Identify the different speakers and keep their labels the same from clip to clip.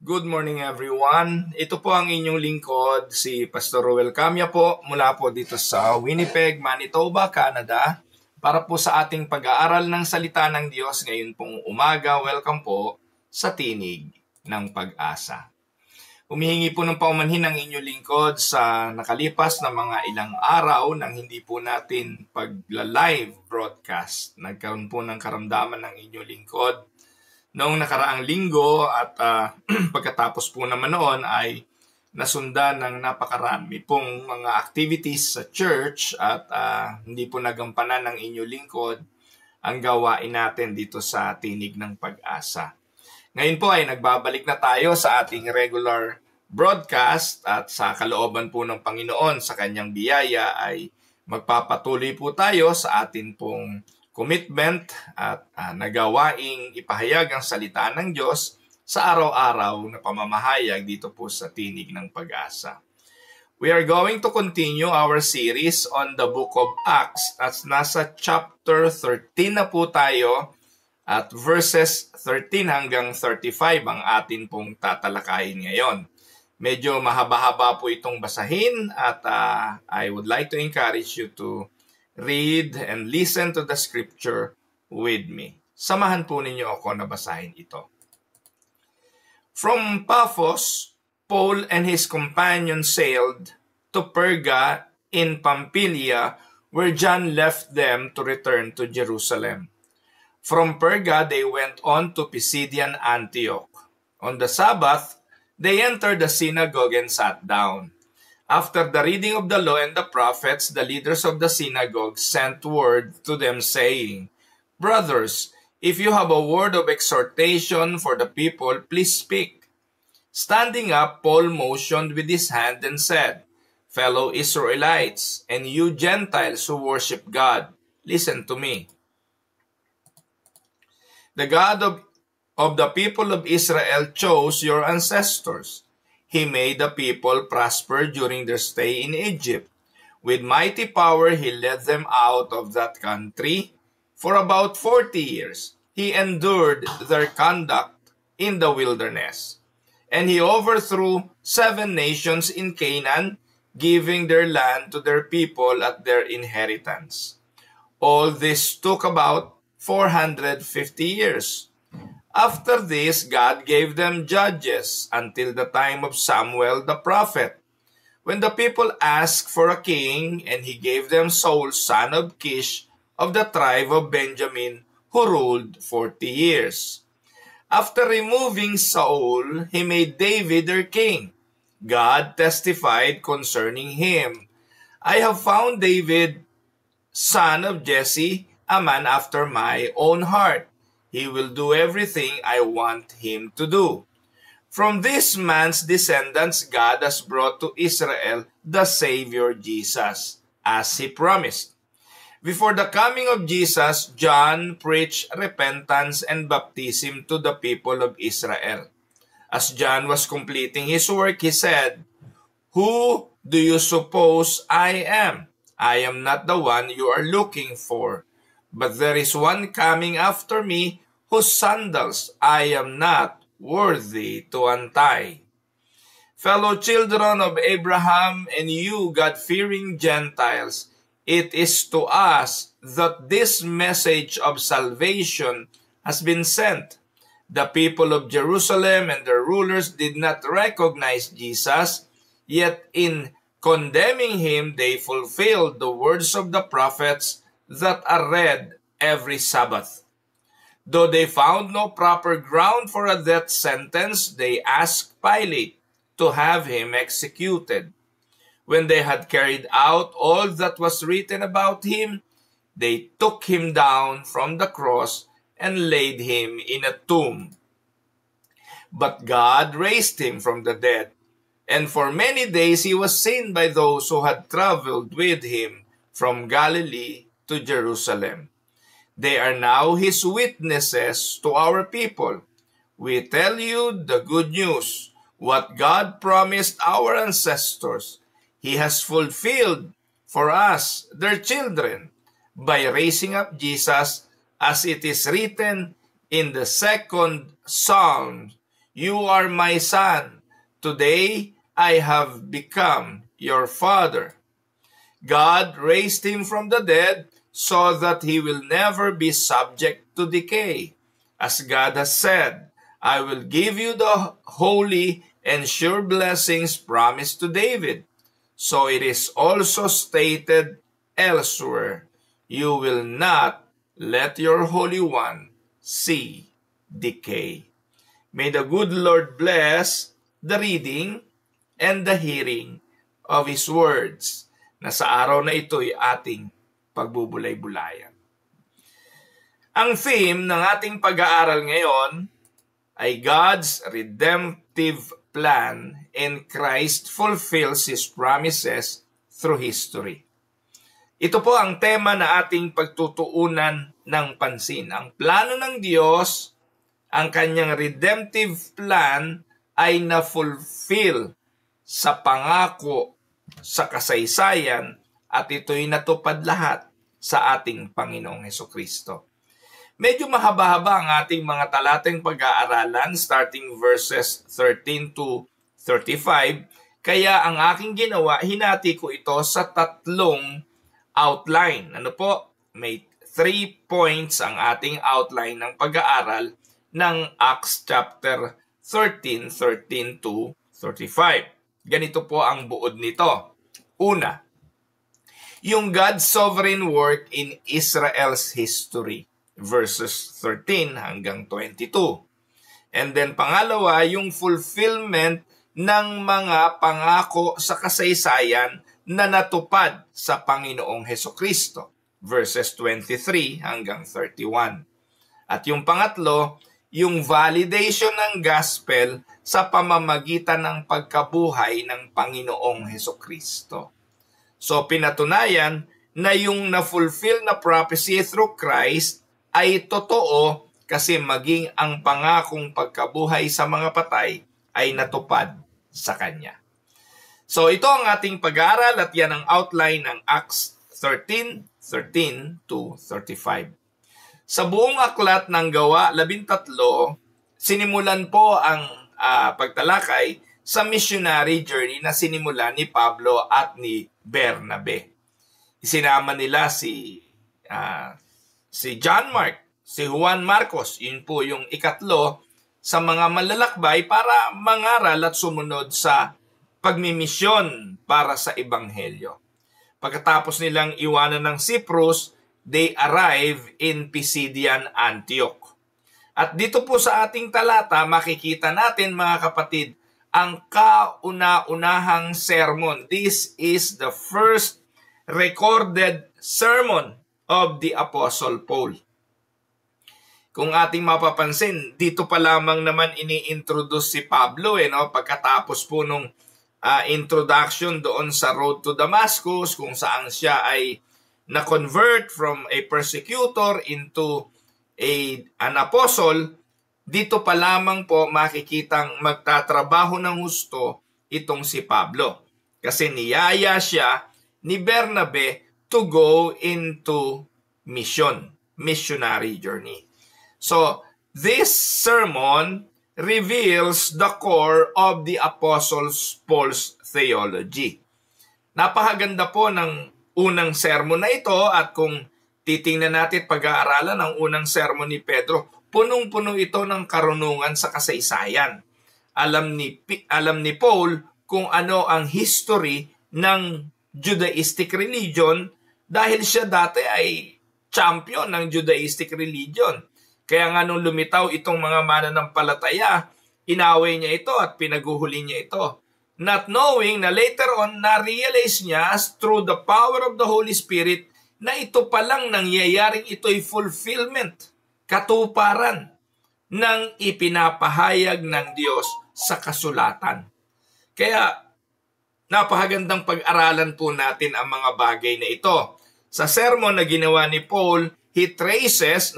Speaker 1: Good morning everyone. Ito po ang inyong lingkod, si Pastor Roel Camia po mula po dito sa Winnipeg, Manitoba, Canada para po sa ating pag-aaral ng salita ng Diyos ngayon pong umaga. Welcome po sa Tinig ng Pag-asa. Humihingi po ng paumanhin ang inyong lingkod sa nakalipas na mga ilang araw nang hindi po natin pag-live broadcast. Nagkaroon po ng karamdaman ng inyong lingkod noong nakaraang linggo at pagkatapos po naman noon ay nasundan ng napakarami pong mga activities sa church at hindi po nagampanan ng inyong lingkod ang gawain natin dito sa Tinig ng Pag-asa. Ngayon po ay nagbabalik na tayo sa ating regular broadcast at sa kalooban po ng Panginoon sa kanyang biyaya ay magpapatuloy po tayo sa atin pong commitment at nagawaing ipahayag ang salita ng Diyos sa araw-araw na pamamahayag dito po sa Tinig ng Pag-asa. We are going to continue our series on the book of Acts at nasa chapter 13 na po tayo at verses 13 hanggang 35 ang atin pong tatalakayin ngayon. Medyo mahaba-haba po itong basahin at I would like to encourage you to read and listen to the scripture with me. Samahan po ninyo ako na basahin ito. From Paphos, Paul and his companions sailed to Perga in Pamphylia, where John left them to return to Jerusalem. From Perga, they went on to Pisidian Antioch. On the Sabbath, they entered the synagogue and sat down. After the reading of the law and the prophets, the leaders of the synagogue sent word to them saying, "Brothers, if you have a word of exhortation for the people, please speak." Standing up, Paul motioned with his hand and said, "Fellow Israelites, and you Gentiles who worship God, listen to me. The God of the people of Israel chose your ancestors. He made the people prosper during their stay in Egypt. With mighty power, he led them out of that country. For about 40 years, he endured their conduct in the wilderness. And he overthrew 7 nations in Canaan, giving their land to their people at their inheritance. All this took about 450 years. After this, God gave them judges until the time of Samuel the prophet, when the people asked for a king, and he gave them Saul, son of Kish, of the tribe of Benjamin, who ruled 40 years. After removing Saul, he made David their king. God testified concerning him, "I have found David, son of Jesse, a man after my own heart. He will do everything I want him to do." From this man's descendants, God has brought to Israel the Savior Jesus, as he promised. Before the coming of Jesus, John preached repentance and baptism to the people of Israel. As John was completing his work, he said, "Who do you suppose I am? I am not the one you are looking for. But there is one coming after me, whose sandals I am not worthy to untie." Fellow children of Abraham and you God-fearing Gentiles, it is to us that this message of salvation has been sent. The people of Jerusalem and their rulers did not recognize Jesus, yet in condemning him, they fulfilled the words of the prophets that are read every Sabbath. Though they found no proper ground for a death sentence, they asked Pilate to have him executed. When they had carried out all that was written about him, they took him down from the cross and laid him in a tomb. But God raised him from the dead, and for many days he was seen by those who had traveled with him from Galilee to Jerusalem. They are now his witnesses to our people. We tell you the good news, what God promised our ancestors. He has fulfilled for us, their children, by raising up Jesus, as it is written in the second Psalm, You are my son. Today I have become your father. God raised him from the dead so that he will never be subject to decay. As God has said, I will give you the holy and sure blessings promised to David. So it is also stated elsewhere, you will not let your Holy One see decay. May the good Lord bless the reading and the hearing of His words na sa araw na ito'y ating pagbubulay-bulayan. Ang theme ng ating pag-aaral ngayon ay God's redemptive plan and Christ fulfills His promises through history. Ito po ang tema na ating pagtutuunan ng pansin. Ang plano ng Diyos, ang kanyang redemptive plan ay na-fulfill sa pangako sa kasaysayan at ito'y natupad lahat sa ating Panginoong Hesukristo. Medyo mahaba-haba ang ating mga talatang pag-aaralan starting verses 13 to 35. Kaya ang aking ginawa, hinati ko ito sa tatlong outline. Ano po? May 3 points ang ating outline ng pag-aaral ng Acts chapter 13 to 35. Ganito po ang buod nito. Una, yung God's sovereign work in Israel's history, verses 13 hanggang 22. And then pangalawa, yung fulfillment ng mga pangako sa kasaysayan na natupad sa Panginoong Hesukristo, verses 23 hanggang 31. At yung pangatlo, yung validation ng gospel sa pamamagitan ng pagkabuhay ng Panginoong Hesukristo. So pinatunayan na yung na-fulfill na prophecy through Christ ay totoo kasi maging ang pangakong pagkabuhay sa mga patay ay natupad sa Kanya. So ito ang ating pag-aaral at yan ang outline ng Acts 13 to 35. Sa buong aklat ng Gawa 13, sinimulan po ang pagtalakay sa missionary journey na sinimulan ni Pablo at ni Bernabe. Isinama nila si John Mark, si Juan Marcos, yun po yung ikatlo sa mga malalakbay para mangaral at sumunod sa pagmimisyon para sa Ebanghelyo. Pagkatapos nilang iwanan ng Cyprus, they arrive in Pisidian Antioch. At dito po sa ating talata, makikita natin mga kapatid, ang kauna-unahang sermon. This is the first recorded sermon of the Apostle Paul. Kung ating mapapansin, dito pa lamang naman ini-introduce si Pablo pagkatapos po nung introduction doon sa road to Damascus, kung saan siya ay na-convert from a persecutor into an apostle. Dito pa lamang po makikitang magtatrabaho ng husto itong si Pablo. Kasi niyaya siya ni Bernabe to go into missionary journey. So, this sermon reveals the core of the Apostle Paul's theology. Napakaganda po ng unang sermon na ito at kung titingnan natin pag-aaralan ng unang sermon ni Pedro, punong-puno ito ng karunungan sa kasaysayan. Alam ni Paul kung ano ang history ng Judaistic religion dahil siya dati ay champion ng Judaistic religion. Kaya nga nung lumitaw itong mga mananampalataya, inaway niya ito at pinaguhuli niya ito. Not knowing na later on na-realize niya through the power of the Holy Spirit na ito palang nangyayaring ito'y fulfillment, katuparan ng ipinapahayag ng Diyos sa kasulatan. Kaya napakagandang pag-aralan po natin ang mga bagay na ito. Sa sermon na ginawa ni Paul, he traces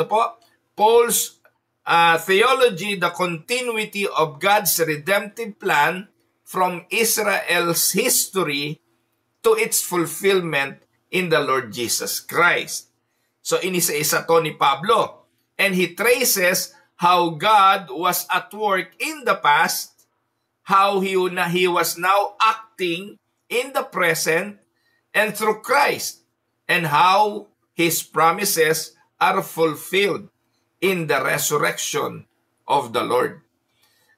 Speaker 1: Paul's theology, the continuity of God's redemptive plan from Israel's history to its fulfillment in the Lord Jesus Christ. So inisa-isa to ni Pablo. And he traces how God was at work in the past, how He was now acting in the present, and through Christ, and how His promises are fulfilled in the resurrection of the Lord.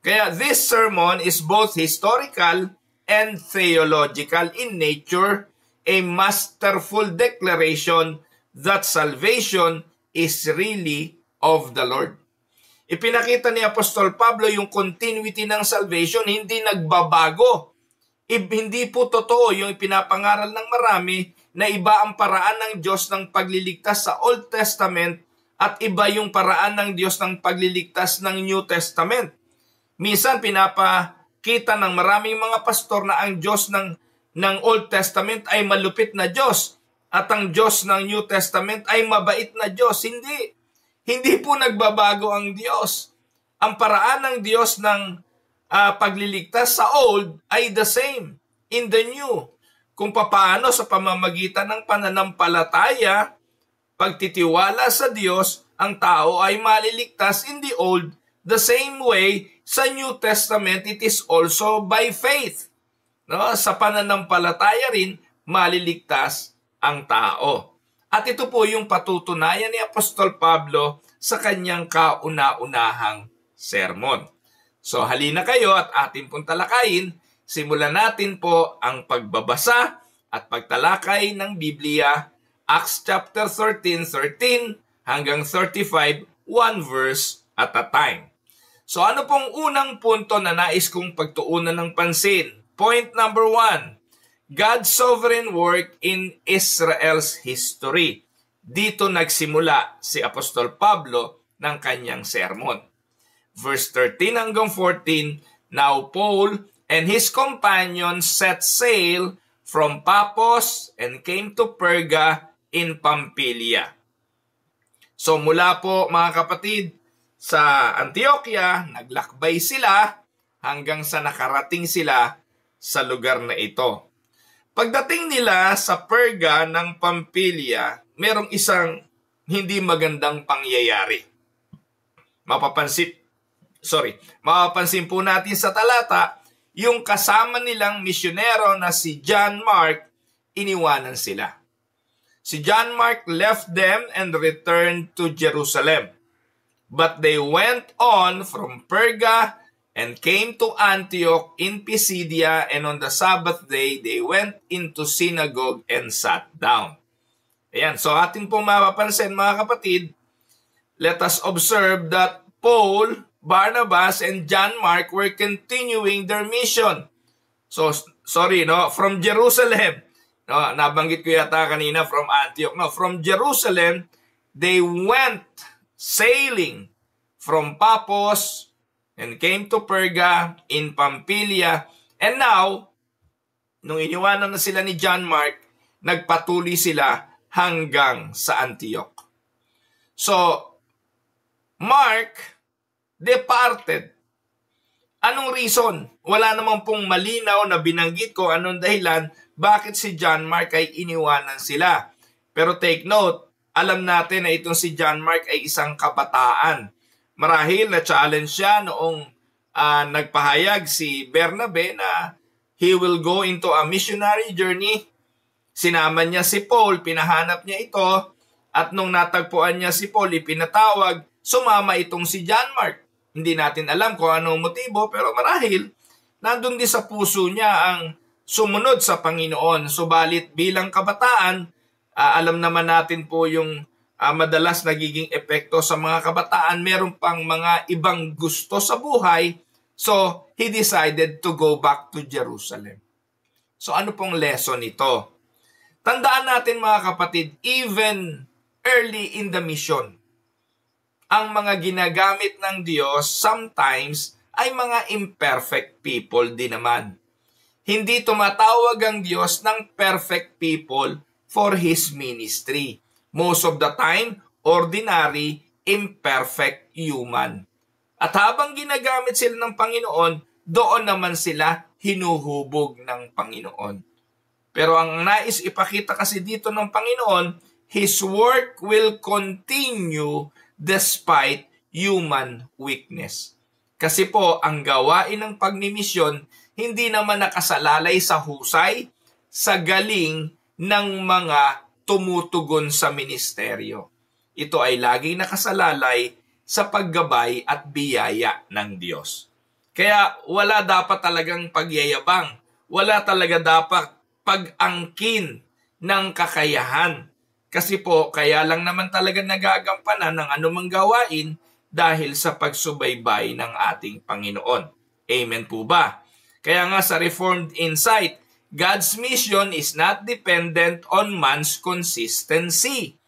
Speaker 1: Kaya this sermon is both historical and theological in nature, a masterful declaration that salvation is really of the Lord. Ipinakita ni Apostol Pablo yung continuity ng salvation, hindi nagbabago. Hindi po totoo yung ipinapangaral ng marami na iba ang paraan ng Diyos ng pagliligtas sa Old Testament at iba yung paraan ng Diyos ng pagliligtas ng New Testament. Minsan pinapakita ng maraming mga pastor na ang Diyos ng Old Testament ay malupit na Diyos at ang Diyos ng New Testament ay mabait na Diyos. Hindi. Hindi po nagbabago ang Diyos. Ang paraan ng Diyos ng pagliligtas sa Old ay the same in the New. Kung papaano sa pamamagitan ng pananampalataya, pagtitiwala sa Diyos, ang tao ay maliligtas in the Old. The same way, sa New Testament, it is also by faith. No? Sa pananampalataya rin, maliligtas ang tao. At ito po yung patutunayan ni Apostol Pablo sa kanyang kauna-unahang sermon. So halina kayo at atin pong talakayin. Simulan natin po ang pagbabasa at pagtalakay ng Biblia, Acts chapter 13 hanggang 35, one verse at a time. So ano pong unang punto na nais kong pagtuunan ng pansin? Point number 1, God's sovereign work in Israel's history. Dito nagsimula si Apostol Pablo ng kanyang sermon. Verse 13 hanggang 14, Now Paul and his companions set sail from Paphos and came to Perga in Pamphylia. So mula po mga kapatid, sa Antioquia, naglakbay sila hanggang sa nakarating sila sa lugar na ito. Pagdating nila sa Perga ng Pamphylia, merong isang hindi magandang pangyayari. Mapapansin po natin sa talata, yung kasama nilang misyonero na si John Mark, iniwanan sila. Si John Mark left them and returned to Jerusalem. But they went on from Perga and came to Antioch in Pisidia, and on the Sabbath day, they went into synagogue and sat down. Ayan, so atin pong mapapansin mga kapatid, let us observe that Paul, Barnabas, and John Mark were continuing their mission. So, from Jerusalem. No, nabanggit ko yata kanina from Antioch. No, from Jerusalem, they went sailing from Paphos and came to Perga in Pamphylia. And now, nung iniwanan na sila ni John Mark, nagpatuloy sila hanggang sa Antioch. So, Mark departed. Anong reason? Wala namang pong malinaw na binanggit ko anong dahilan bakit si John Mark ay iniwanan sila. Pero take note, alam natin na itong si John Mark ay isang kabataan. Marahil na-challenge siya noong nagpahayag si Bernabe na he will go into a missionary journey. Sinama niya si Paul, pinahanap niya ito, at nung natagpuan niya si Paul, ipinatawag, sumama itong si John Mark. Hindi natin alam kung anong motibo, pero marahil nandun din sa puso niya ang sumunod sa Panginoon. Subalit bilang kabataan, alam naman natin po yung madalas nagiging epekto sa mga kabataan, meron pang mga ibang gusto sa buhay, so he decided to go back to Jerusalem. So ano pong lesson ito? Tandaan natin mga kapatid, even early in the mission, ang mga ginagamit ng Diyos sometimes ay mga imperfect people din naman. Hindi tumatawag ang Diyos ng perfect people for His ministry. Most of the time, ordinary, imperfect human. At habang ginagamit sila ng Panginoon, doon naman sila hinuhubog ng Panginoon. Pero ang nais ipakita kasi dito ng Panginoon, His work will continue despite human weakness. Kasi po, ang gawain ng pagmimisyon, hindi naman nakasalalay sa husay, sa galing ng mga tumutugon sa ministeryo. Ito ay laging nakasalalay sa paggabay at biyaya ng Diyos. Kaya wala dapat talagang pagyayabang. Wala talaga dapat pag-angkin ng kakayahan. Kasi po, kaya lang naman talaga nagagampanan ng anumang gawain dahil sa pagsubaybay ng ating Panginoon. Amen po ba? Kaya nga sa Reformed Insight, God's mission is not dependent on man's consistency,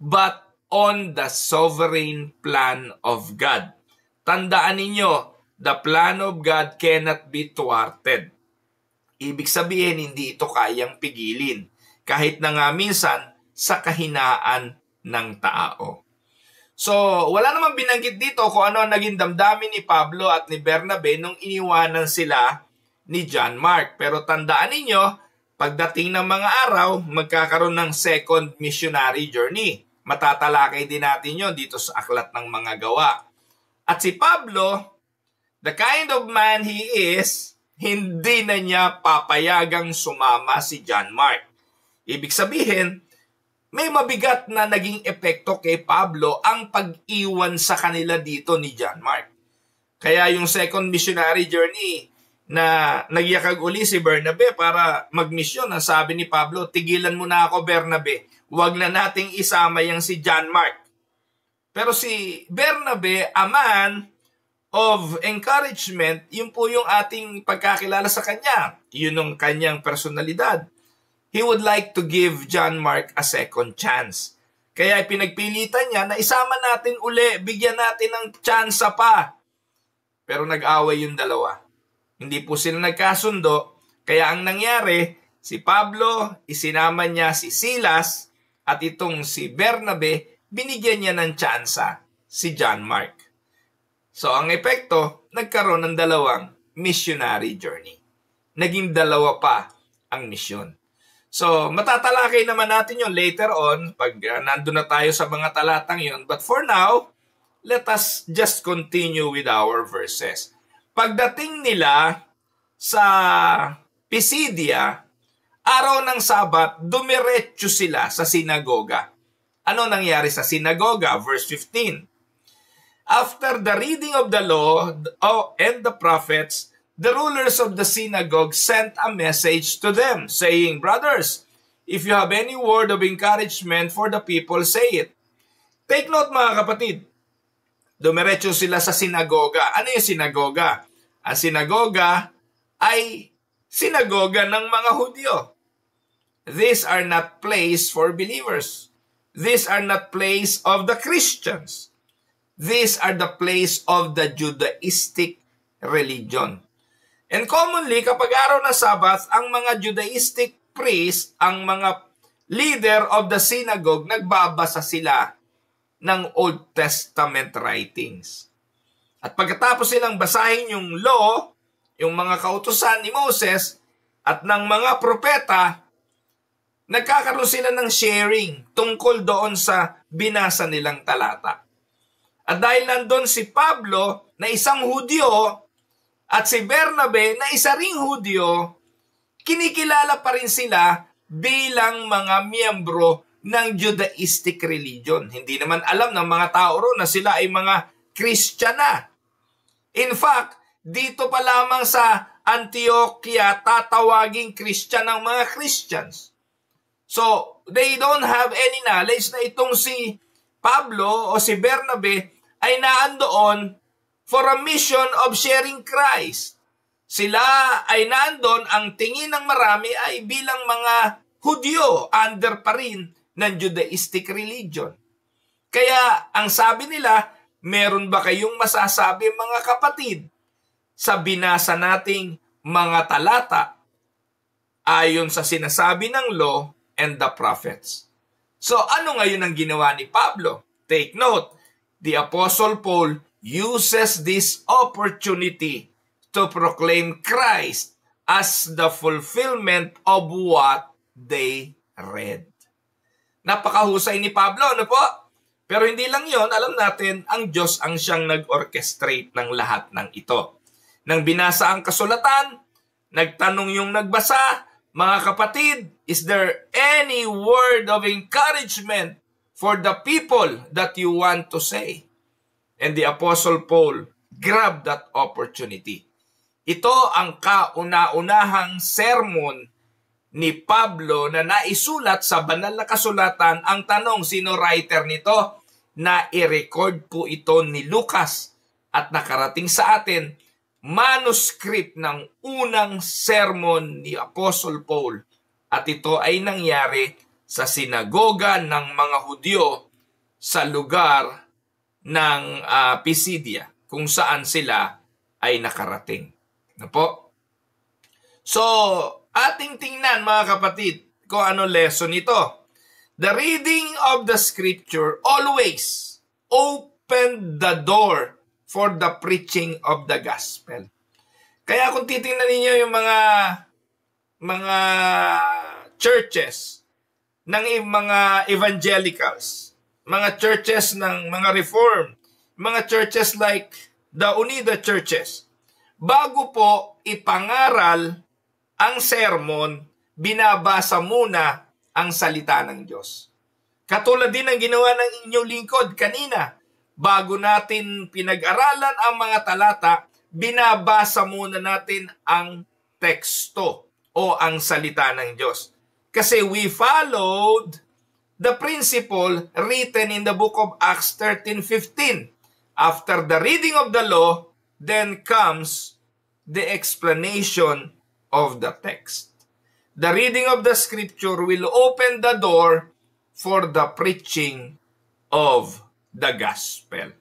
Speaker 1: but on the sovereign plan of God. Tandaan ninyo, the plan of God cannot be thwarted. Ibig sabihin, hindi ito kayang pigilin, kahit na nga minsan sa kahinaan ng tao. So, wala namang binanggit dito kung ano ang naging damdamin ni Pablo at ni Bernabe nung iniwanan sila ni John Mark. Pero tandaan ninyo, pagdating ng mga araw, magkakaroon ng second missionary journey. Matatalakay din natin yon dito sa Aklat ng Mga Gawa. At si Pablo, the kind of man he is, hindi na niya papayagang sumama si John Mark. Ibig sabihin, may mabigat na naging epekto kay Pablo ang pag-iwan sa kanila dito ni John Mark. Kaya yung second missionary journey na nagyakag uli si Bernabe para magmisyon, ang sabi ni Pablo, tigilan mo na ako Bernabe, huwag na nating isama yang si John Mark. Pero si Bernabe, a man of encouragement, yun po yung ating pagkakilala sa kanya. Yun ang kanyang personalidad. He would like to give John Mark a second chance. Kaya pinagpilitan niya na isama natin uli, bigyan natin ng tsansa pa. Pero nag-away yung dalawa. Hindi po sila nagkasundo, kaya ang nangyari, si Pablo, isinama niya si Silas, at itong si Bernabe, binigyan niya ng tsansa, si John Mark. So ang epekto, nagkaroon ng dalawang missionary journey. Naging dalawa pa ang misyon. So matatalakay naman natin yun later on, pag nandun na tayo sa mga talatang yun. But for now, let us just continue with our verses. Pagdating nila sa Pisidia, araw ng Sabat, dumiretso sila sa sinagoga. Ano nangyari sa sinagoga? Verse 15. After the reading of the law and the prophets, the rulers of the synagogue sent a message to them, saying, Brothers, if you have any word of encouragement for the people, say it. Take note mga kapatid, dumiretso sila sa sinagoga. Ano yung sinagoga? Ang sinagoga ay sinagoga ng mga Hudyo. These are not place for believers. These are not place of the Christians. These are the place of the Judaistic religion. And commonly, kapag araw ng Sabbath, ang mga Judaistic priest, ang mga leader of the synagogue, nagbabasa sila ng Old Testament writings. At pagkatapos silang basahin yung law, yung mga kautusan ni Moses at ng mga propeta, nagkakaroon sila ng sharing tungkol doon sa binasa nilang talata. At dahil nandun si Pablo na isang Hudyo at si Bernabe na isa ring Hudyo, kinikilala pa rin sila bilang mga miyembro ng Judaistic religion. Hindi naman alam ng mga tao ro na sila ay mga Kristiyana. In fact, dito pa lamang sa Antioquia, tatawaging Christian ng mga Christians. So, they don't have any knowledge na itong si Pablo o si Bernabe ay naandoon for a mission of sharing Christ. Sila ay naandon, ang tingin ng marami ay bilang mga Hudyo, under pa rin ng Judaistic religion. Kaya, ang sabi nila, meron ba kayong masasabi mga kapatid sa binasa nating mga talata ayon sa sinasabi ng law and the prophets? So ano ngayon ang ginawa ni Pablo? Take note, the Apostle Paul uses this opportunity to proclaim Christ as the fulfillment of what they read. Napakahusay ni Pablo, ano po? Pero hindi lang yon, alam natin, ang Diyos ang siyang nag-orchestrate ng lahat ng ito. Nang binasa ang kasulatan, nagtanong yung nagbasa, mga kapatid, is there any word of encouragement for the people that you want to say? And the Apostle Paul grabbed that opportunity. Ito ang kauna-unahang sermon ni Pablo na naisulat sa banal na kasulatan. Ang tanong, sino writer nito? Na i-record po ito ni Lucas at nakarating sa atin, manuscript ng unang sermon ni Apostle Paul. At ito ay nangyari sa sinagoga ng mga Hudyo sa lugar ng Pisidia, kung saan sila ay nakarating. Ano po? So, ating tingnan mga kapatid kung ano lesson ito. The reading of the scripture always opened the door for the preaching of the gospel. Kaya kung titingnan ninyo yung mga churches ng mga evangelicals, mga churches ng mga reform, mga churches like the Unida churches, bago po ipangaral ang sermon, binabasa muna ang salita ng Diyos. Katulad din ang ginawa ng inyong lingkod kanina. Bago natin pinag-aralan ang mga talata, binabasa muna natin ang teksto o ang salita ng Diyos. Kasi we followed the principle written in the book of Acts 13:15. After the reading of the law, then comes the explanation of the text. The reading of the scripture will open the door for the preaching of the gospel.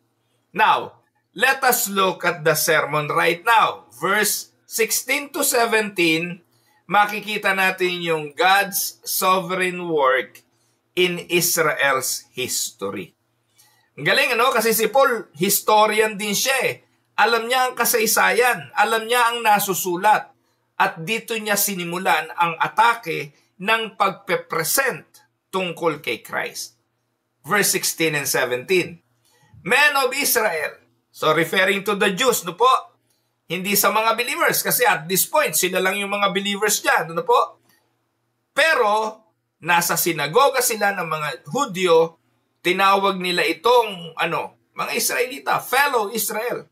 Speaker 1: Now, let us look at the sermon right now. Verse 16 to 17, makikita natin yung God's sovereign work in Israel's history. Ang galing, ano? Kasi si Paul, historian din siya eh. Alam niya ang kasaysayan, alam niya ang nasusulat. At dito niya sinimulan ang atake ng pagpe-present tungkol kay Christ. Verse 16 and 17. Men of Israel. So referring to the Jews, no po? Hindi sa mga believers kasi at this point, sila lang yung mga believers dyan, no po? Pero, nasa sinagoga sila ng mga Hudyo, tinawag nila itong, mga Israelita, fellow Israel.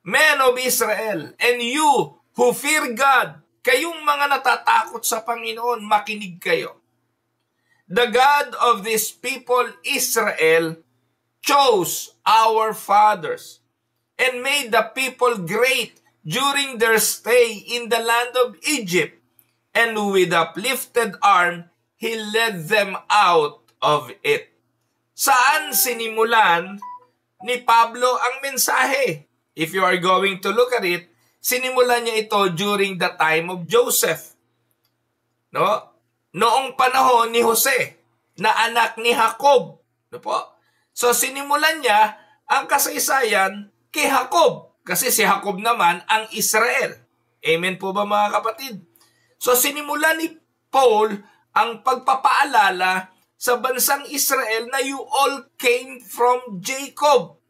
Speaker 1: Men of Israel, and you who fear God, kayong mga natatakot sa Panginoon, makinig kayo. The God of this people, Israel, chose our fathers and made the people great during their stay in the land of Egypt. And with uplifted arm, He led them out of it. Saan sinimulan ni Pablo ang mensahe? If you are going to look at it, sinimulan niya ito during the time of Joseph. No? Noong panahon ni Jose, na anak ni Jacob. No po? So sinimulan niya ang kasaysayan kay Jacob. Kasi si Jacob naman ang Israel. Amen po ba mga kapatid? So sinimulan ni Paul ang pagpapaalala sa bansang Israel na you all came from Jacob.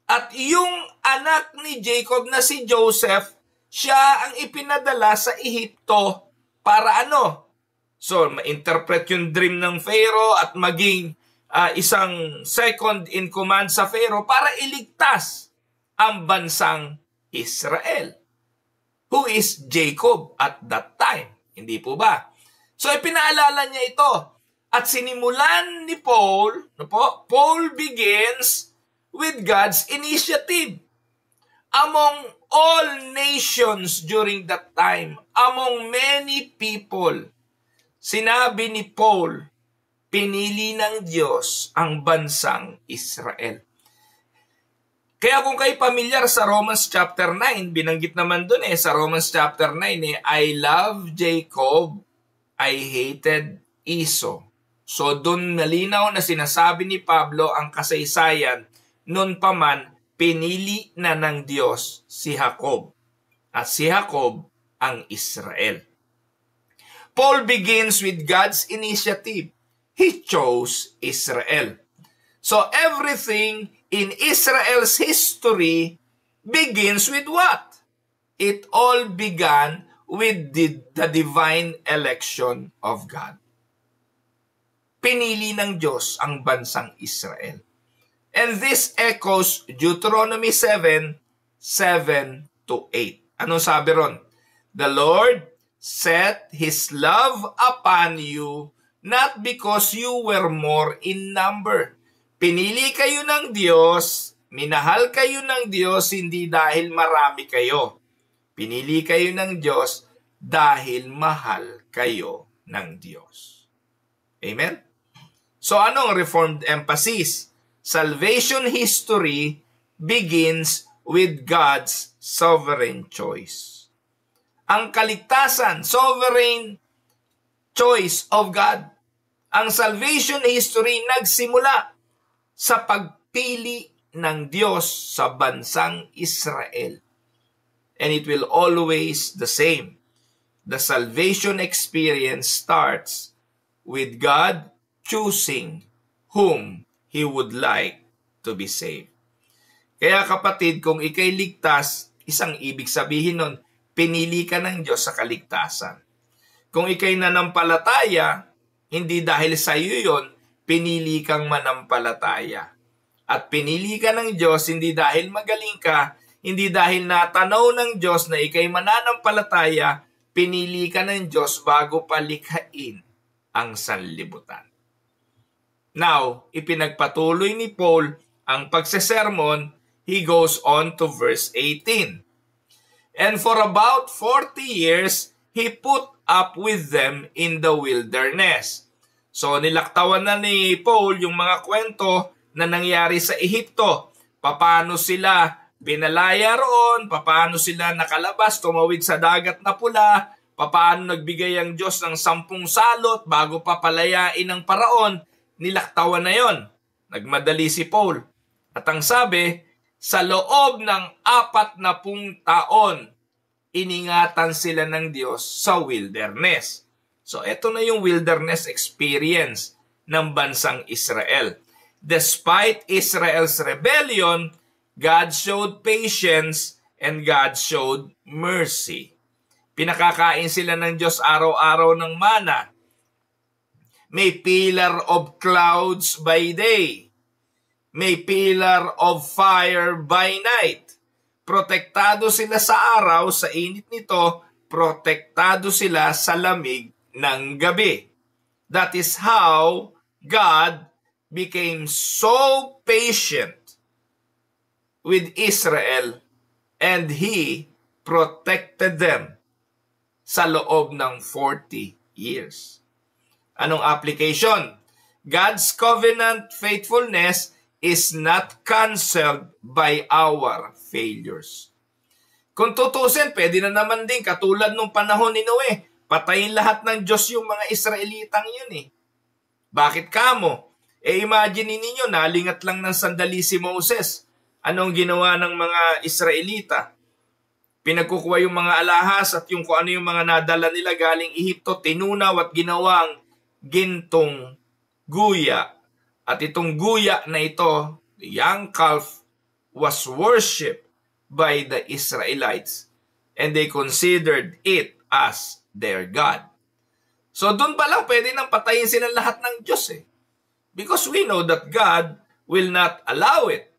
Speaker 1: At yung anak ni Jacob na si Joseph, siya ang ipinadala sa Ehipto para ano? So, ma-interpret yung dream ng Pharaoh at maging isang second in command sa Pharaoh para iligtas ang bansang Israel. Who is Jacob at that time? Hindi po ba? So, ipinaalala niya ito. At sinimulan ni Paul, Paul begins with God's initiative. Among all nations during that time, among many people, sinabi ni Paul, pinili ng Diyos ang bansang Israel. Kaya kung kayo pamilyar sa Romans chapter 9, binanggit naman dun sa Romans chapter 9 I love Jacob, I hated Esau. So dun nalinaw na sinasabi ni Pablo ang kasaysayan, noon pa man, pinili na ng Diyos si Jacob. At si Jacob ang Israel. Paul begins with God's initiative. He chose Israel. So everything in Israel's history begins with what? It all began with the divine election of God. Pinili ng Diyos ang bansang Israel. And this echoes Deuteronomy 7, 7 to 8. Anong sabi ron? The Lord set His love upon you, not because you were more in number. Pinili kayo ng Diyos, minahal kayo ng Diyos, hindi dahil marami kayo. Pinili kayo ng Diyos dahil mahal kayo ng Diyos. Amen? So anong Reformed emphasis? Salvation history begins with God's sovereign choice. Ang kaligtasan, sovereign choice of God. Ang salvation history nagsimula sa pagpili ng Diyos sa bansang Israel. And it will always the same. The salvation experience starts with God choosing whom He would like to be saved. Kaya kapatid, kung ikay ligtas, isang ibig sabihin nun, pinili ka ng Diyos sa kaligtasan. Kung ikay nanampalataya, hindi dahil sa iyo yun, pinili kang manampalataya. At pinili ka ng Diyos, hindi dahil magaling ka, hindi dahil natanaw ng Diyos na ikay mananampalataya, pinili ka ng Diyos bago palikhain ang sanlibutan. Now, ipinagpatuloy ni Paul ang pagsesermon. He goes on to verse 18. And for about 40 years, he put up with them in the wilderness. So, nilaktawan na ni Paul yung mga kwento na nangyari sa Ehipto. Paano sila pinalaya roon, paano sila nakalabas, tumawid sa dagat na pula, paano nagbigay ang Diyos ng 10 salot bago papalayain ng paraon. Nilaktawan na yon. Nagmadali si Paul. At ang sabi, sa loob ng 40 taon, iningatan sila ng Diyos sa wilderness. So, ito na yung wilderness experience ng bansang Israel. Despite Israel's rebellion, God showed patience and God showed mercy. Pinakakain sila ng Diyos araw-araw ng mana. May pillar of clouds by day. May pillar of fire by night. Protektado sila sa araw, sa init nito, protektado sila sa lamig ng gabi. That is how God became so patient with Israel and He protected them sa loob ng 40 years. Anong application? God's covenant faithfulness is not canceled by our failures. Kung tutusin, pwede na naman din katulad nung panahon ni Noe. Patayin lahat ng Diyos yung mga Israelitang yun eh. Bakit kamo? Imagine ninyo, nalingat lang ng sandali si Moses. Anong ginawa ng mga Israelita? Pinagkukuha yung mga alahas at yung kung ano yung mga nadala nila galing Ehipto, tinunaw at ginawang gintong guya. At itong guya na ito, the young calf, was worshipped by the Israelites. And they considered it as their God. So doon pa lang pwede nang patayin sila lahat ng Diyos eh. Because we know that God will not allow it.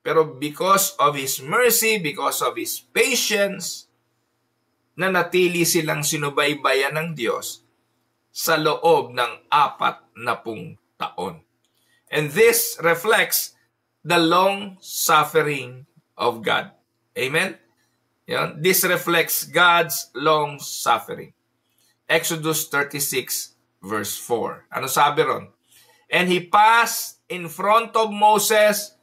Speaker 1: Pero because of His mercy, because of His patience, nanatili silang sinubaybayan ng Diyos sa loob ng 40 taon. And this reflects the long-suffering of God. Amen? This reflects God's long-suffering. Exodus 36 verse 4. Ano sabi ron? And he passed in front of Moses,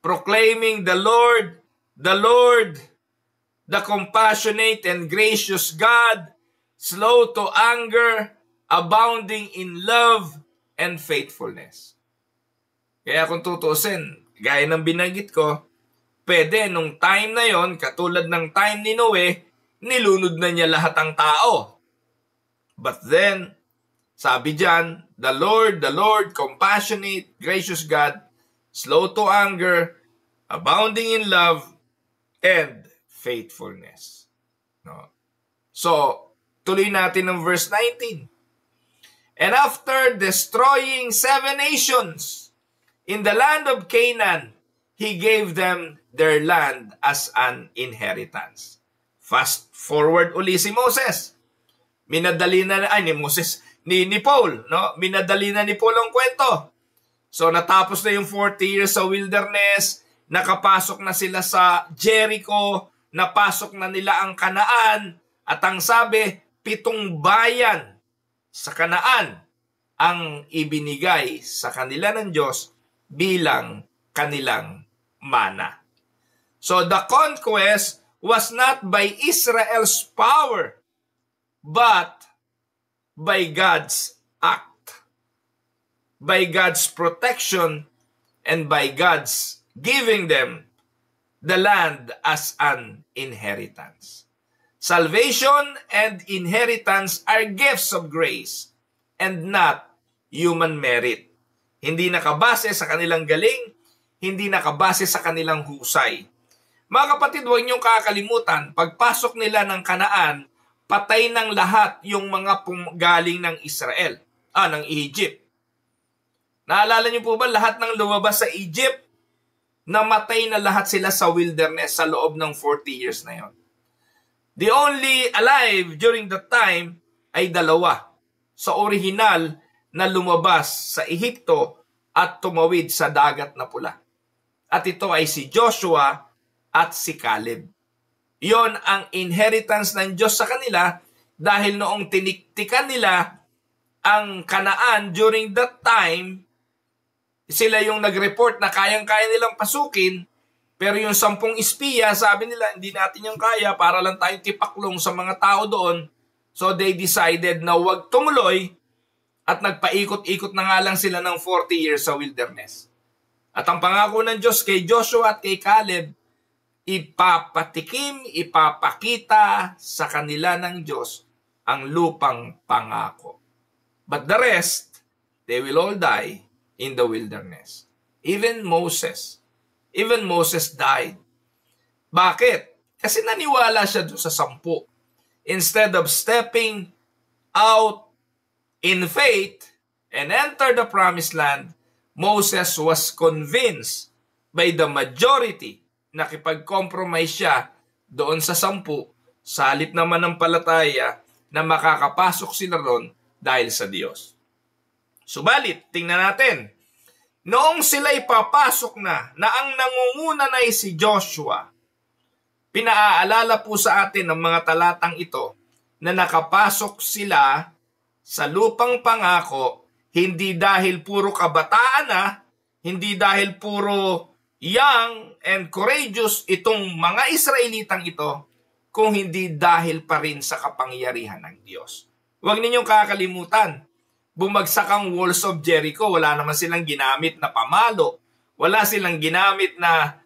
Speaker 1: proclaiming the Lord, the compassionate and gracious God, slow to anger, abounding in love and faithfulness. Kaya kung tutusin, gaya ng binanggit ko, pwede nung time na yon, katulad ng time ni Noe, nilunod na niya lahat ng tao. But then, Sabi diyan, the Lord, compassionate, gracious God, slow to anger, abounding in love, and faithfulness. No? So, tuloy natin ng verse 19. And after destroying 7 nations in the land of Canaan, He gave them their land as an inheritance. Fast forward uli si Moses. Minadali na ni Paul, no? Minadali na ni Paul ang kwento. So natapos na yung 40 years sa wilderness, nakapasok na sila sa Jericho, napasok na nila ang Kanaan, at ang sabi, 7 bayan sa Kanaan ang ibinigay sa kanila ng Diyos bilang kanilang mana. So the conquest was not by Israel's power, but by God's act, by God's protection, and by God's giving them the land as an inheritance. Salvation and inheritance are gifts of grace and not human merit. Hindi nakabase sa kanilang galing, hindi nakabase sa kanilang husay. Mga kapatid, huwag niyong kakalimutan, pagpasok nila ng Kanaan, patay ng lahat yung mga galing ng Israel, ng Egypt. Naalala niyo po ba lahat ng lumabas sa Egypt? Namatay na lahat sila sa wilderness sa loob ng 40 years na yon. The only alive during that time ay 2 sa orihinal na lumabas sa Ehipto at tumawid sa dagat na pula. At ito ay si Joshua at si Caleb. Yon ang inheritance ng Diyos sa kanila dahil noong tiniktikan nila ang Kanaan during that time, sila yung nag-report na kayang-kaya nilang pasukin, pero yung 10 espiya, sabi nila, hindi natin yung kaya para lang tayong tipaklong sa mga tao doon. So they decided na huwag tumuloy at nagpaikot-ikot na nga lang sila ng 40 years sa wilderness. At ang pangako ng Diyos kay Joshua at kay Caleb, ipapatikim, ipapakita sa kanila ng Diyos ang lupang pangako. But the rest, they will all die in the wilderness. Even Moses died. Bakit? Kasi naniwala siya doon sa 10. Instead of stepping out in faith and enter the promised land, Moses was convinced by the majority na nakipag-compromise siya doon sa 10 sa halip naman ng palataya na makakapasok sila ron dahil sa Diyos. Subalit, tingnan natin. Noong sila'y papasok na ang nangunguna na ay si Joshua, pinaaalala po sa atin ng mga talatang ito na nakapasok sila sa lupang pangako hindi dahil puro kabataan na, hindi dahil puro young and courageous itong mga Israelitang ito, kung hindi dahil pa rin sa kapangyarihan ng Diyos. Huwag ninyong kakalimutan, bumagsak ang walls of Jericho, wala naman silang ginamit na pamalo, wala silang ginamit na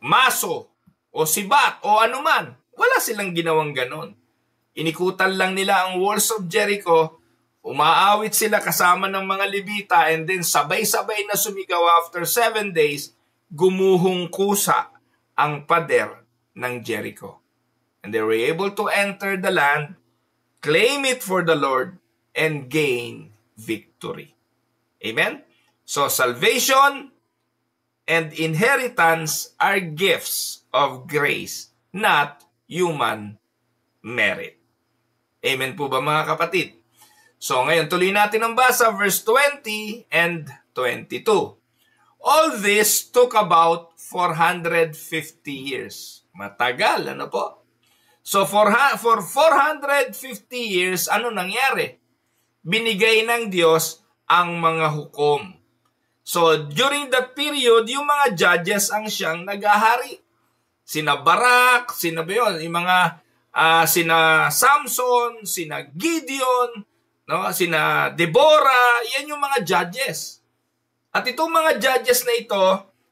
Speaker 1: maso o sibat o anuman. Wala silang ginawang ganon. Inikutan lang nila ang walls of Jericho, umaawit sila kasama ng mga Levita, and then sabay-sabay na sumigaw after 7 days, gumuhong kusa ang pader ng Jericho. And they were able to enter the land, claim it for the Lord, and gain victory. Amen? So salvation and inheritance are gifts of grace, not human merit. Amen po ba mga kapatid? So ngayon tuloy natin ang basa, verse 20 and 22. All this took about 450 years. Matagal, ano po? So for 450 years, ano nangyari? Binigay ng Diyos ang mga hukom. So during that period, yung mga judges ang siyang naghahari. Sina Barak, sina sina Samson, sina Gideon, no? Sina Deborah, yan yung mga judges. At itong mga judges na ito,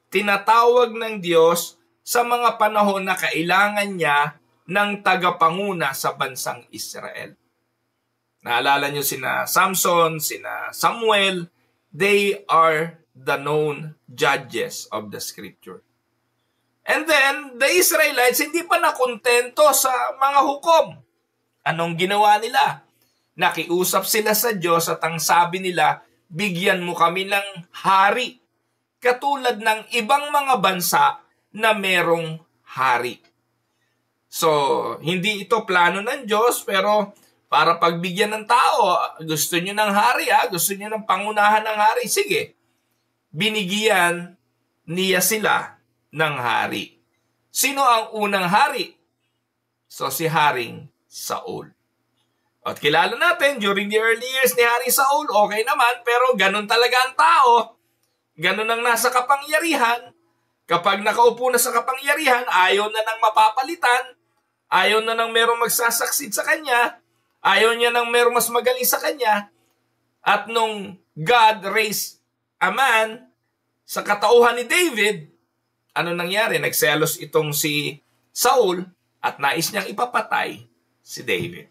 Speaker 1: tinatawag ng Diyos sa mga panahon na kailangan niya ng tagapanguna sa bansang Israel. Naalala nyo sina Samson, sina Samuel, they are the known judges of the scripture. And then, the Israelites hindi pa nakontento sa mga hukom. Anong ginawa nila? Nakiusap sila sa Diyos at ang sabi nila, bigyan mo kami ng hari. Katulad ng ibang mga bansa na merong hari. So, hindi ito plano ng Diyos, pero para pagbigyan ng tao, gusto nyo ng hari, gusto nyo ng pangunahan ng hari, sige. Binigyan niya sila ng hari. Sino ang unang hari? So, si Haring Saul. At kilala natin, during the early years ni Haring Saul, okay naman, pero ganun talaga ang tao. Ganun ang nasa kapangyarihan. Kapag nakaupo na sa kapangyarihan, ayaw na nang mapapalitan, ayaw na nang merong magsasaksid sa kanya, ayaw niya nang merong mas magaling sa kanya. At nung God raised a man sa katauhan ni David, ano nangyari? Nagselos itong si Saul at nais niyang ipapatay si David.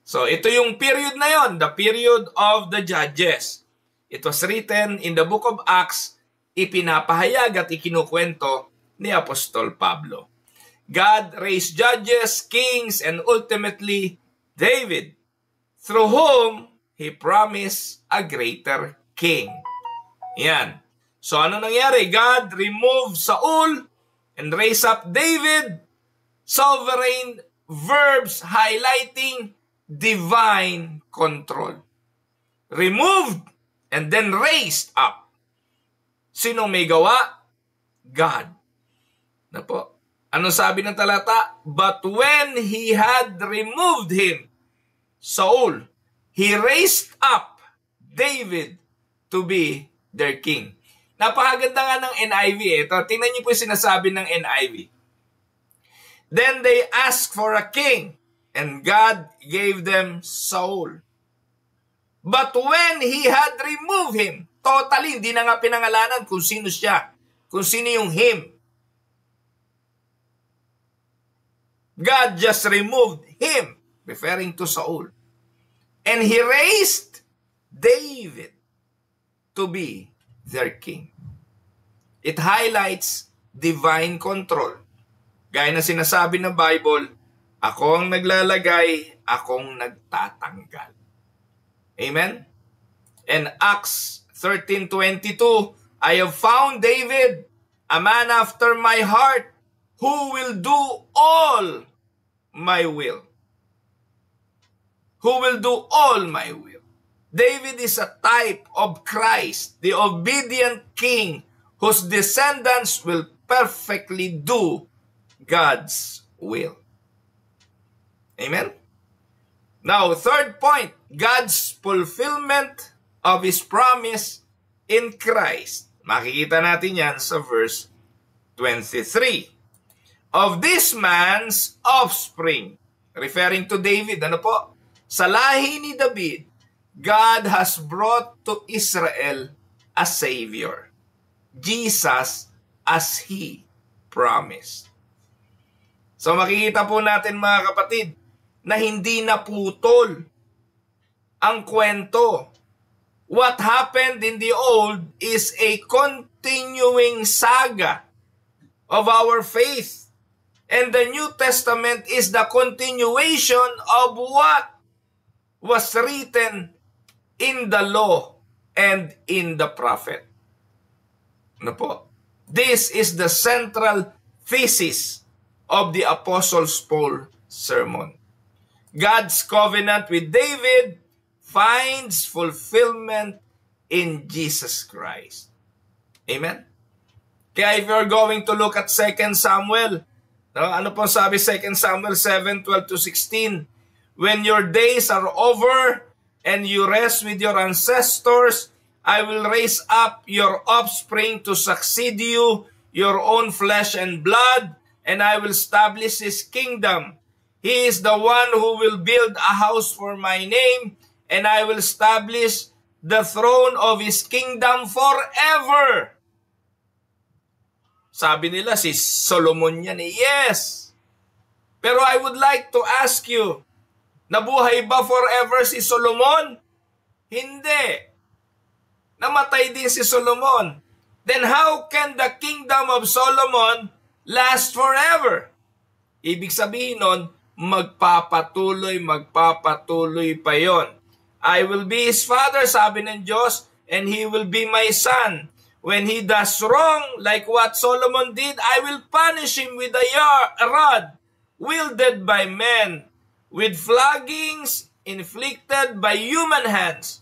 Speaker 1: So ito yung period na yon, the period of the judges. It was written in the book of Acts, ipinapahayag at ikinukwento ni Apostol Pablo. God raised judges, kings, and ultimately David, through whom He promised a greater king. Yan. So ano nangyari? God removed Saul and raised up David, sovereign verbs highlighting divine control. Removed and then raised up. Sino may gawa? God. Na po. Ano sabi ng talata? But when he had removed him, Saul, he raised up David to be their king. Napakaganda nga ng NIV. Ito, tingnan niyo po yung sinasabi ng NIV. Then they asked for a king, and God gave them Saul. But when he had removed him, totally, hindi na nga pinangalanan kung sino siya, kung sino yung him. God just removed him, referring to Saul. And he raised David to be their king. It highlights divine control. Gaya na sinasabi ng Bible, ako ang naglalagay, akong nagtatanggal. Amen? And Acts 13:22, I have found David, a man after my heart, who will do all my will. Who will do all my will. David is a type of Christ, the obedient king, whose descendants will perfectly do God's will. Amen? Now, third point, God's fulfillment of His promise in Christ. Makikita natin yan sa verse 23. Of this man's offspring, referring to David, ano po? Sa lahi ni David, God has brought to Israel a Savior, Jesus, as He promised. So makikita po natin mga kapatid, na hindi naputol ang kwento. What happened in the old is a continuing saga of our faith. And the New Testament is the continuation of what was written in the law and in the prophet. Ano po? This is the central thesis of the Apostle Paul's sermon. God's covenant with David finds fulfillment in Jesus Christ. Amen? Kaya if you're going to look at 2 Samuel, ano po sabi 2 Samuel 7:12-16? When your days are over and you rest with your ancestors, I will raise up your offspring to succeed you, your own flesh and blood, and I will establish His kingdom. He is the one who will build a house for my name, and I will establish the throne of His kingdom forever. Sabi nila si Solomon yan eh. Yes. Pero I would like to ask you, Nabuhay ba forever si Solomon? Hindi. Namatay din si Solomon. Then how can the kingdom of Solomon last forever? Ibig sabihin nun, magpapatuloy pa yon. I will be his father, sabi ng Diyos, and he will be my son. When he does wrong, like what Solomon did, I will punish him with a rod, wielded by men, with floggings inflicted by human hands.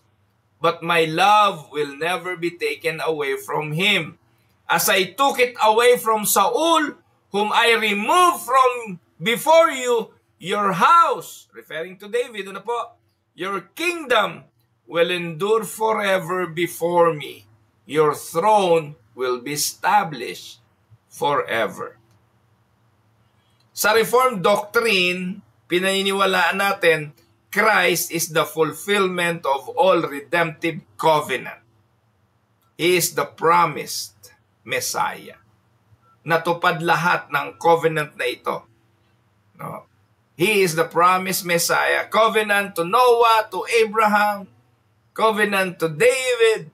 Speaker 1: But my love will never be taken away from him. As I took it away from Saul, whom I removed from before you, your house, referring to David, ano po? Your kingdom will endure forever before me. Your throne will be established forever. Sa Reformed doctrine, pinaniniwalaan natin, Christ is the fulfillment of all redemptive covenant. He is the promised Messiah. Natupad lahat ng covenant na ito. No? He is the promised Messiah. Covenant to Noah, to Abraham, covenant to David.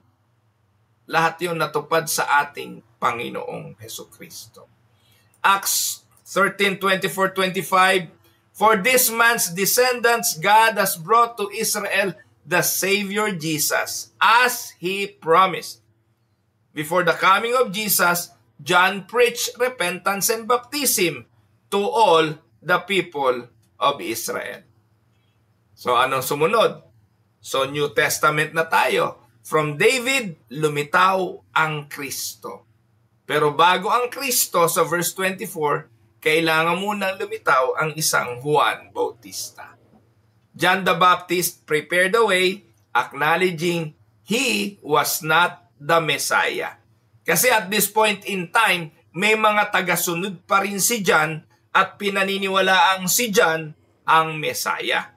Speaker 1: Lahat yun natupad sa ating Panginoong Hesukristo. Acts 13:24-25, for this man's descendants, God has brought to Israel the Savior Jesus, as He promised. Before the coming of Jesus, John preached repentance and baptism to all the people of Israel. So anong sumunod? So New Testament na tayo. From David, lumitaw ang Kristo. Pero bago ang Kristo, sa verse 24, kailangan munang lumitaw ang isang Juan Bautista. John the Baptist prepared the way, acknowledging he was not the Messiah. Kasi at this point in time, may mga tagasunod pa rin si John at pinaniniwalaang si John ang Messiah.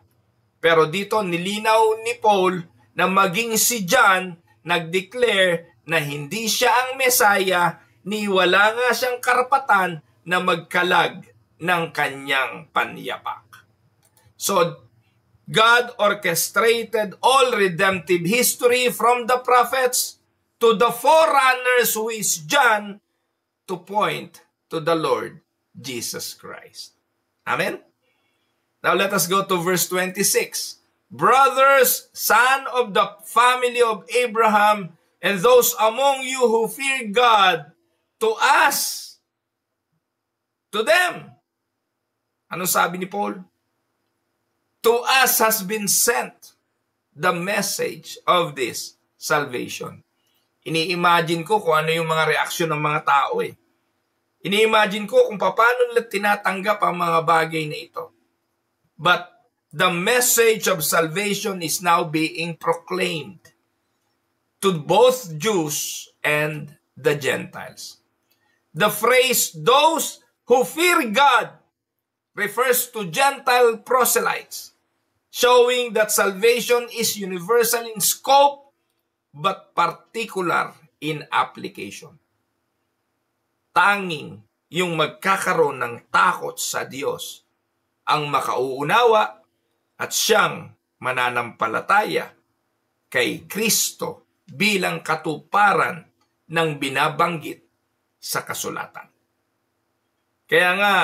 Speaker 1: Pero dito nilinaw ni Paul na maging si John nag-declare na hindi siya ang Messiah ni wala nga siyang karapatan na magkalag ng kanyang panyapak. So, God orchestrated all redemptive history from the prophets to the forerunners who is John to point to the Lord Jesus Christ. Amen? Now let us go to verse 26. Brothers, son of the family of Abraham, and those among you who fear God, to us, to them. Ano sabi ni Paul? To us has been sent the message of this salvation. Ini-imagine ko kung ano yung mga reaksyon ng mga tao eh. Ini-imagine ko kung paano nila tinatanggap ang mga bagay na ito. But the message of salvation is now being proclaimed to both Jews and the Gentiles. The phrase, those who fear God, refers to Gentile proselytes, showing that salvation is universal in scope but particular in application. Tanging yung magkakaroon ng takot sa Diyos ang makauunawa at siyang mananampalataya kay Kristo bilang katuparan ng binabanggit sa kasulatan. Kaya nga,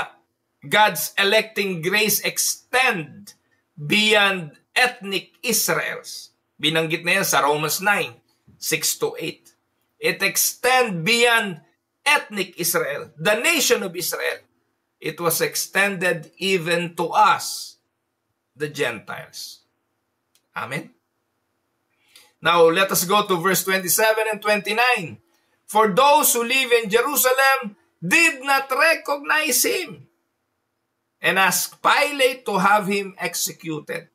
Speaker 1: God's electing grace extend beyond ethnic Israels. Binanggit na yan sa Romans 9, 6-8. It extend beyond ethnic Israel, the nation of Israel. It was extended even to us, the Gentiles. Amen? Now, let us go to verse 27 and 29. For those who live in Jerusalem did not recognize him and asked Pilate to have him executed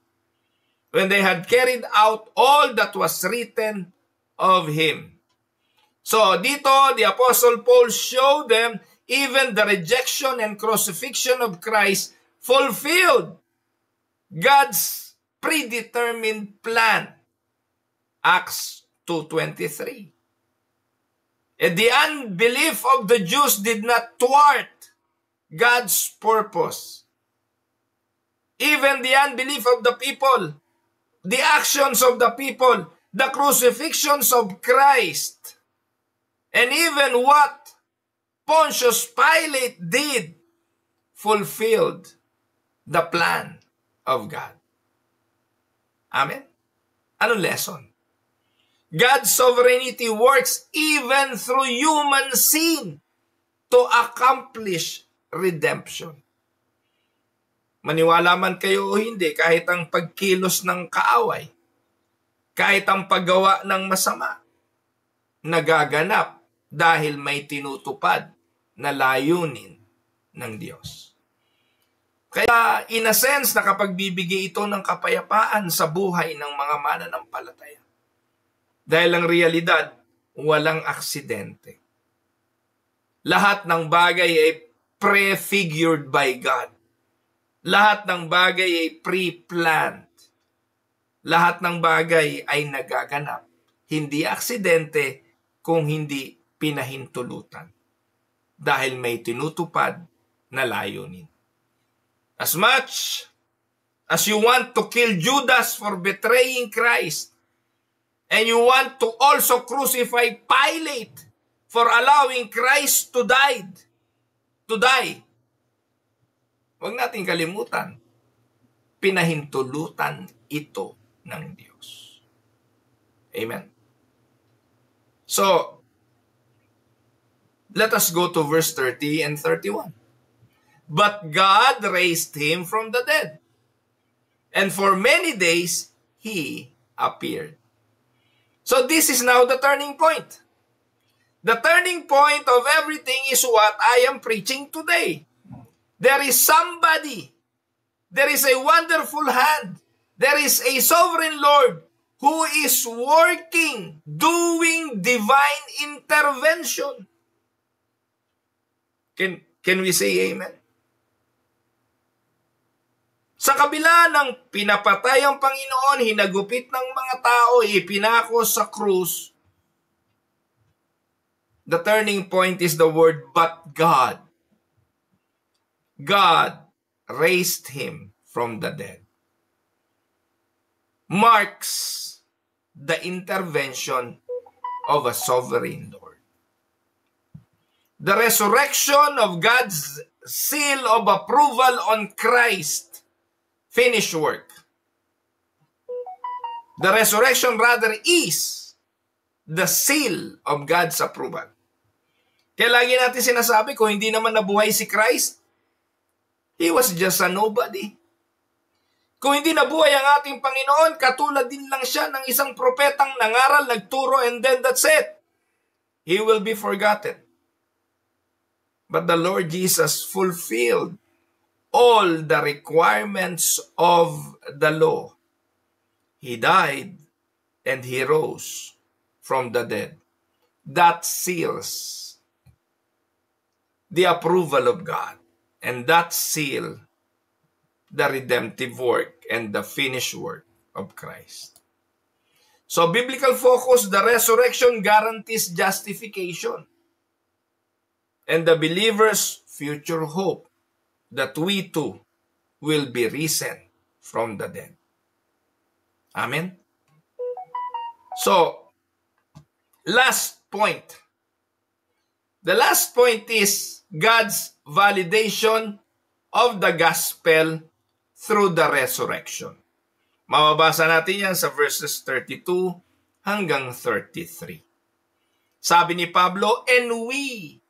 Speaker 1: when they had carried out all that was written of him. So, dito, the Apostle Paul showed them even the rejection and crucifixion of Christ fulfilled God's predetermined plan. Acts 2:23. And the unbelief of the Jews did not thwart God's purpose. even the unbelief of the people, the actions of the people, the crucifixions of Christ, and even what Pontius Pilate did fulfilled the plan of God. Amen? Anong lesson? God's sovereignty works even through human sin to accomplish redemption. Maniwala man kayo o hindi, kahit ang pagkilos ng kaaway, kahit ang paggawa ng masama, nagaganap dahil may tinutupad na layunin ng Diyos. Kaya in a sense, nakapagbibigay ito ng kapayapaan sa buhay ng mga mananampalataya. Dahil ang realidad, walang aksidente. Lahat ng bagay ay prefigured by God. Lahat ng bagay ay pre-planned. Lahat ng bagay ay nagaganap. Hindi aksidente kung hindi pinahintulutan. Dahil may tinutupad na layunin. As much as you want to kill Judas for betraying Christ, and you want to also crucify Pilate for allowing Christ to die. Huwag natin kalimutan, pinahintulutan ito ng Diyos. Amen. So, let us go to verse 30 and 31. But God raised him from the dead, and for many days he appeared. So this is now the turning point. The turning point of everything is what I am preaching today. There is somebody, there is a wonderful hand, there is a sovereign Lord who is working, doing divine intervention. Can we say amen? Sa kabila ng pinapatay ang Panginoon, hinagupit ng mga tao, ipinako sa krus, the turning point is the word, but God. God raised him from the dead. Marks the intervention of a sovereign Lord. The resurrection of God's seal of approval on Christ, finished work. The resurrection rather is the seal of God's approval. Kaya lagi natin sinasabi, kung hindi naman nabuhay si Christ, he was just a nobody. Kung hindi nabuhay ang ating Panginoon, katulad din lang siya ng isang propetang nangaral, nagturo, and then that's it. He will be forgotten. But the Lord Jesus fulfilled all the requirements of the law. He died and he rose from the dead. That seals the approval of God, and that seal the redemptive work and the finished work of Christ. So biblical focus, the resurrection guarantees justification and the believer's future hope that we too will be risen from the dead. Amen? So, last point. The last point is God's validation of the gospel through the resurrection. Mababasa natin yan sa verses 32 hanggang 33. Sabi ni Pablo, and we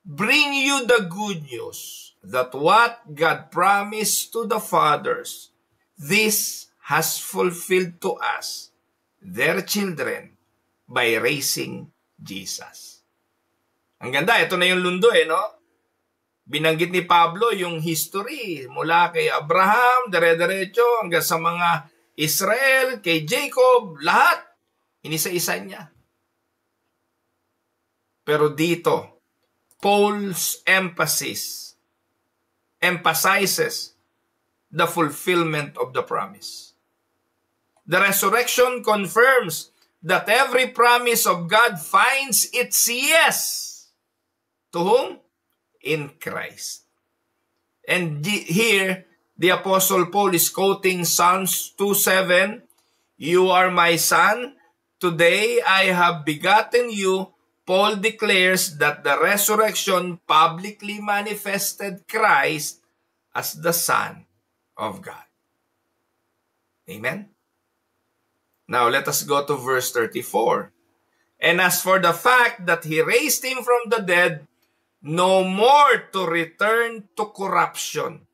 Speaker 1: bring you the good news that what God promised to the fathers, this has fulfilled to us, their children, by raising Jesus. Ang ganda, ito na yung lundo no? Binanggit ni Pablo yung history mula kay Abraham, dire-diretso, hanggang sa mga Israel, kay Jacob, lahat. Inisa-isa niya. Pero dito, Paul's emphasizes the fulfillment of the promise. The resurrection confirms that every promise of God finds its yes. To whom? In Christ. And here, the Apostle Paul is quoting Psalms 2:7, "You are my son, today I have begotten you." Paul declares that the resurrection publicly manifested Christ as the Son of God. Amen? Now let us go to verse 34. "And as for the fact that he raised him from the dead, no more to return to corruption.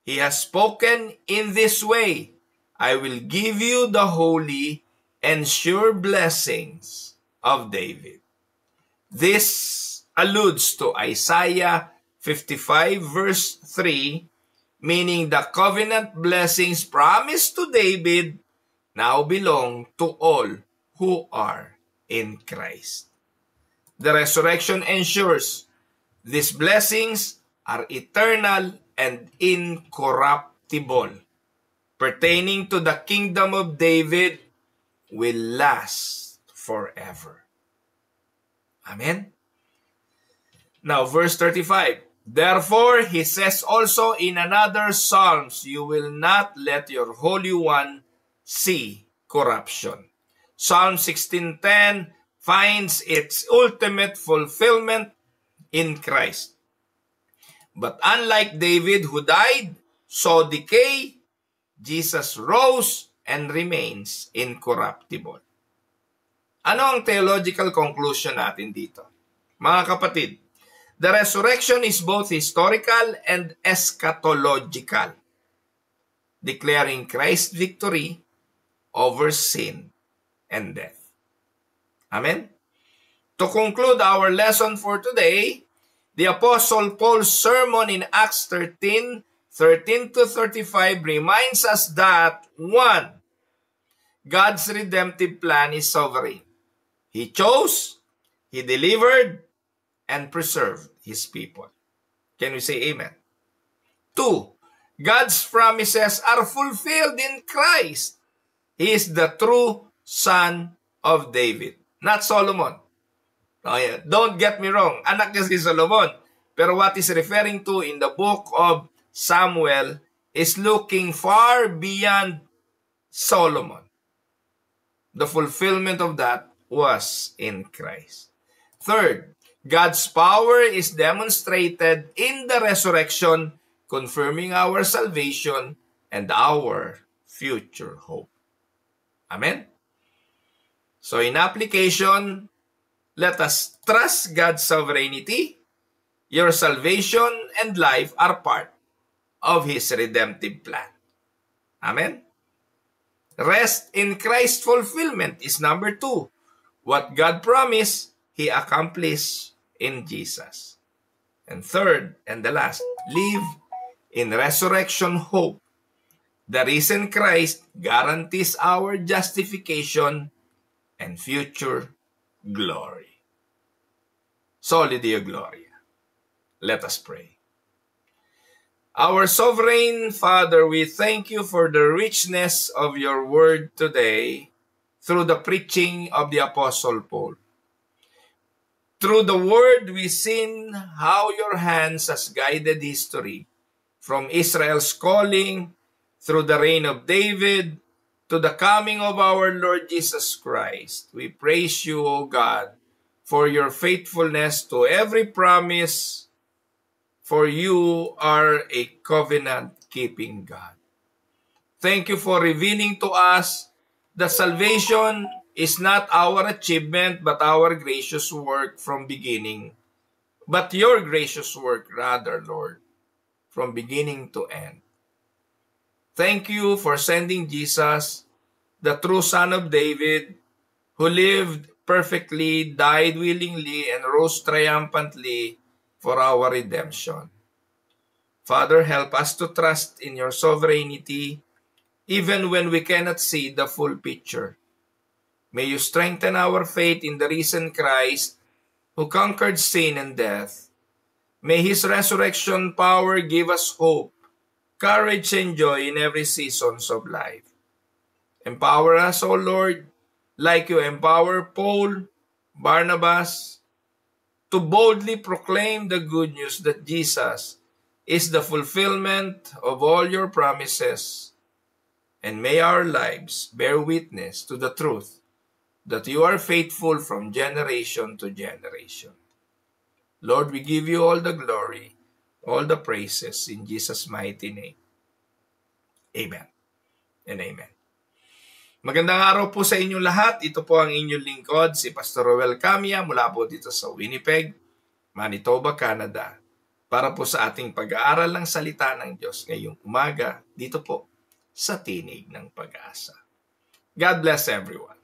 Speaker 1: He has spoken in this way, I will give you the holy and sure blessings of David." This alludes to Isaiah 55 verse 3, meaning the covenant blessings promised to David now belong to all who are in Christ. The resurrection ensures these blessings are eternal and incorruptible, pertaining to the kingdom of David, will last forever. Amen? Now, verse 35. "Therefore, he says also in another Psalms, you will not let your Holy One see corruption." Psalm 16:10 finds its ultimate fulfillment in Christ. But unlike David who died, saw decay, Jesus rose and remains incorruptible. Ano ang theological conclusion natin dito? Mga kapatid, the resurrection is both historical and eschatological, declaring Christ's victory over sin and death. Amen? To conclude our lesson for today, the Apostle Paul's sermon in Acts 13:13-35 reminds us that 1. God's redemptive plan is sovereign. He chose, He delivered, and preserved His people. Can we say amen? 2. God's promises are fulfilled in Christ. He is the true Son of David, not Solomon. Oh, yeah. Don't get me wrong, anak niya si Solomon. Pero what is referring to in the book of Samuel is looking far beyond Solomon. The fulfillment of that was in Christ. 3. God's power is demonstrated in the resurrection, confirming our salvation and our future hope. Amen? So in application, let us trust God's sovereignty. Your salvation and life are part of His redemptive plan. Amen? Rest in Christ's fulfillment is number 2. What God promised, He accomplished in Jesus. And 3rd and the last, live in resurrection hope. The risen Christ guarantees our justification and future glory. Soli Deo Gloria. Let us pray. Our sovereign Father, we thank you for the richness of your word today through the preaching of the Apostle Paul. Through the word, we seen how your hands has guided history from Israel's calling through the reign of David to the coming of our Lord Jesus Christ. We praise you, O God, for your faithfulness to every promise, for you are a covenant-keeping God. Thank you for revealing to us that salvation is not our achievement but our gracious work from beginning, but your gracious work rather, Lord, from beginning to end. Thank you for sending Jesus, the true Son of David, who lived perfectly, died willingly, and rose triumphantly for our redemption. Father, help us to trust in your sovereignty even when we cannot see the full picture. May you strengthen our faith in the risen Christ who conquered sin and death. May His resurrection power give us hope, courage, and joy in every seasons of life. Empower us, O Lord, like you empower Paul, Barnabas, to boldly proclaim the good news that Jesus is the fulfillment of all your promises, and may our lives bear witness to the truth that you are faithful from generation to generation. Lord, we give you all the glory, all the praises in Jesus' mighty name. Amen and amen. Magandang araw po sa inyong lahat. Ito po ang inyong lingkod, si Pastor Roel Camia, mula po dito sa Winnipeg, Manitoba, Canada, para po sa ating pag-aaral ng salita ng Diyos ngayong umaga dito po sa Tinig ng Pag-asa. God bless everyone.